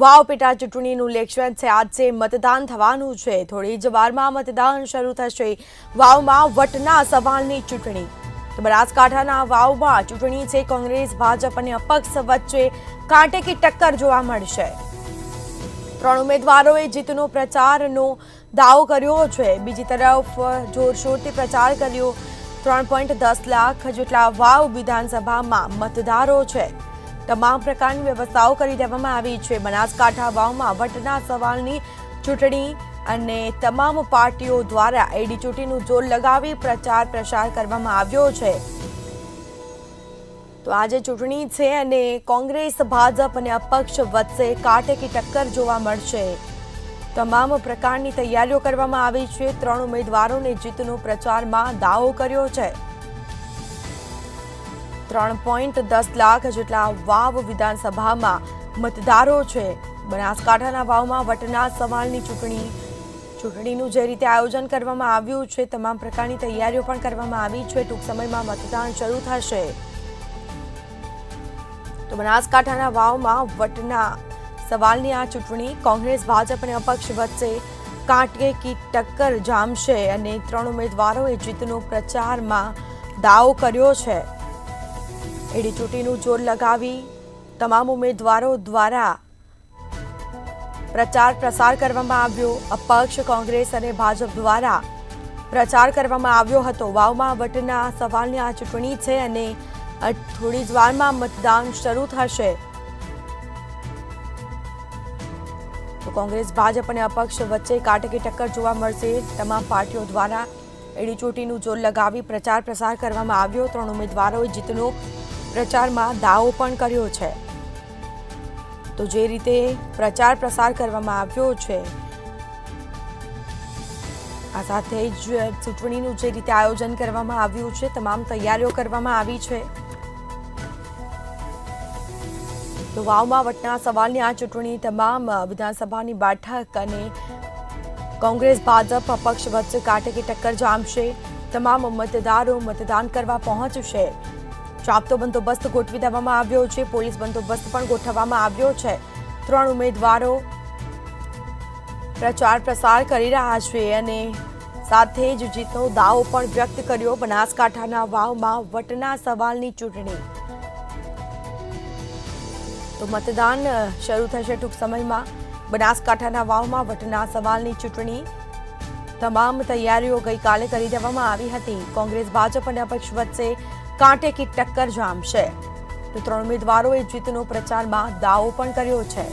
વાવ પેટા ચૂંટણીનું ઇલેક્શન છે. આજે મતદાન થવાનું છે. થોડી જ વારમાં મતદાન શરૂ થશે. વાવમાં વટના સવાલની ચૂંટણી. તો બનાસકાંઠાના વાવમાં ચૂંટણી છે. કોંગ્રેસ, ભાજપ અને અપક્ષ વચ્ચે કાંટે કી ટક્કર જોવા મળશે. ત્રણ ઉમેદવારોએ જીતનો પ્રચારનો દાવો કર્યો છે. બીજી તરફ જોરશોરથી પ્રચાર કર્યો. 3.10 લાખ જેટલા વાવ વિધાનસભામાં મતદારો છે. તમામ પ્રકારની વ્યવસ્થાઓ કરી દેવામાં આવી છે. બનાસકાંઠા વાવમાં વટના સવાલની ચૂંટણી અને તમામ પાર્ટીઓ દ્વારા એડી ચૂંટણીનું જોર લગાવી પ્રચાર પ્રસાર કરવામાં આવ્યો છે. તો આજે ચૂંટણી છે અને કોંગ્રેસ, ભાજપ અને અપક્ષ વચ્ચે કાંટે કી ટક્કર જોવા મળશે. તમામ પ્રકારની તૈયારીઓ કરવામાં આવી છે. ત્રણ ઉમેદવારોને જીતનો પ્રચારમાં દાવો કર્યો છે. 3.10 લાખ જેટલા વાવ વિધાનસભામાં મતદારો છે. બનાસકાંઠાના વાવમાં વટના સવાલની ચૂંટણીનું જે રીતે આયોજન કરવામાં આવ્યું છે, તમામ પ્રકારની તૈયારીઓ પણ કરવામાં આવી છે. ટૂંક સમયમાં મતદાન શરૂ થશે. તો બનાસકાંઠાના વાવમાં વટના સવાલની આ ચૂંટણી કોંગ્રેસ, ભાજપ અને અપક્ષ વચ્ચે કાંટે કી ટક્કર જામશે અને ત્રણ ઉમેદવારોએ જીતનો પ્રચારમાં દાવો કર્યો છે. એડી ચૂંટણીનું જોર લગાવી તમામ ઉમેદવારો દ્વારા પ્રચાર પ્રસાર કરવામાં આવ્યો. અપક્ષ, કોંગ્રેસ અને ભાજપ દ્વારા પ્રચાર કરવામાં આવ્યો હતો. વાવમાં વટના સવાલની આ ચૂંટણી છે અને થોડી જ વારમાં મતદાન શરૂ થશે. તો કોંગ્રેસ, ભાજપ અને અપક્ષ વચ્ચે કાંટે કી ટક્કર જોવા મળશે. તમામ પાર્ટીઓ દ્વારા એડી ચૂંટણીનું જોર લગાવી પ્રચાર પ્રસાર કરવામાં આવ્યો. ત્રણ ઉમેદવારોએ જીતનો પ્રચારમાં દાવો પણ કર્યો છે. તો જે રીતે પ્રચાર પ્રસાર કરવામાં આવ્યો છે, આ સાથે જ ચૂંટણીનું જે રીતે આયોજન કરવામાં આવ્યું છે, તમામ તૈયારીઓ કરવામાં આવી છે. તો વાવમાં વટના સવાલની આ ચૂંટણી તમામ વિધાનસભાની બેઠક અને કોંગ્રેસ, ભાજપ, અપક્ષ વચ્ચે કાંટે કી ટક્કર જામશે. તમામ મતદારો મતદાન કરવા પહોંચશે. ચાપતો બંદોબસ્ત ગોઠવી દેવામાં આવ્યો છે. પોલીસ બંદોબસ્ત પણ ગોઠવવામાં આવ્યો છે. ત્રણ ઉમેદવારો પ્રચાર પ્રસાર કરી રહ્યા છે અને સાથે જ જીતનો દાવો પણ વ્યક્ત કર્યો. બનાસકાંઠાના વાવમાં વટના સવાલની ચૂંટણી. તો મતદાન શરૂ થશે ટૂંક સમયમાં. બનાસકાંઠાના વાવમાં વટના સવાલની ચૂંટણી. તમામ તૈયારીઓ ગઈકાલે કરી દેવામાં આવી હતી. કોંગ્રેસ, ભાજપ અને અપક્ષ વચ્ચે કાંટે કી ટક્કર જામશે. તો ત્રણ ઉમેદવારોએ જીતનો પ્રચારમાં દાવો પણ કર્યો છે.